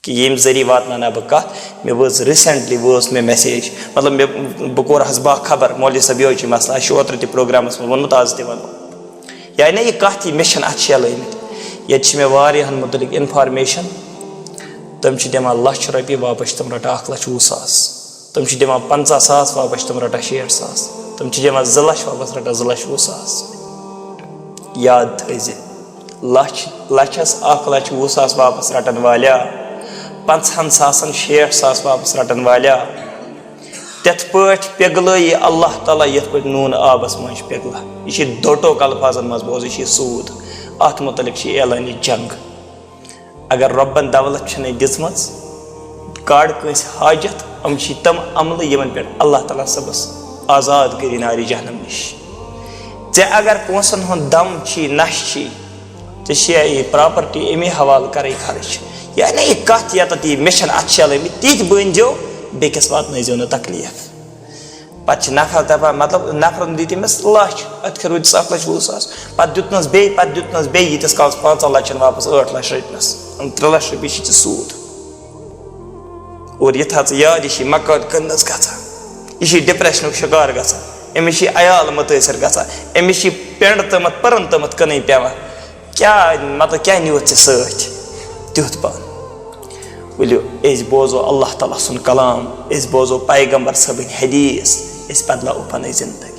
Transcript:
कि येम जरिए वातना बह कत मे वज रिसेंटली वोस मे मैसेज मतलब बह कोरहस बा खबर मौलवी साहब ये मसला ओत्र त प्रोग्रामस में वोनमुत आज त वनो यानी यह कत मे अत शेलमित ये मे वारियाहन मुतलिक इन्फॉर्मेशन तम दिवान लक्ष रपी वापस तम रटा 1,20,000 तम दिवान 50,000 वापस तम रटा 60,000 तम दिवान 2 लाख वापस रटा 2,20,000 याद थज लक्षस 1,20,000 वापस रटन वाल्या 50,000 60,000 वापस रटन वाल्या तथ पट पिघल यह अल्लाह ताला यथ पे नून आबस मज पिघला यह दोटोक अल्फाजन मज बोज यह सूद अत मुतलिक ऐलान जंग अगर रब्बन दौलत दिम काड़ कंस हाजत तम अमल यमन पे अल्लाह ताला सबस आज़ाद कर नारी जहनम नश ऐ अगर पोसन हुंद दम नश ये प्रॉपर्टी अमे हवाल कर खर्च यानी यह कत यत मिशन अत चलम तीत बनो बेकिस वातनो न तकलीफ पे नफर दपा मतलब नफरन दी तमिस लच अत रूदस 1,20,000 पे दुतनस बे यीतिस काल 5 लक्षन वापस 8 लक्ष रटनस 3 लाख रुपये सूद और यह याद यह मकान कन्नस गया यह डिप्रेशन शिकार गया अमिस अयाल मुतासर गया अमिस पेंड तमत परन तमत कन पेवान क्या मतलब क्या न्यूत तुथ पान वलियो बोजो अल्लाह ताला सुन कलाम बोजो पैगंबर सबन हदीस बदलाओ पन जिंदगी।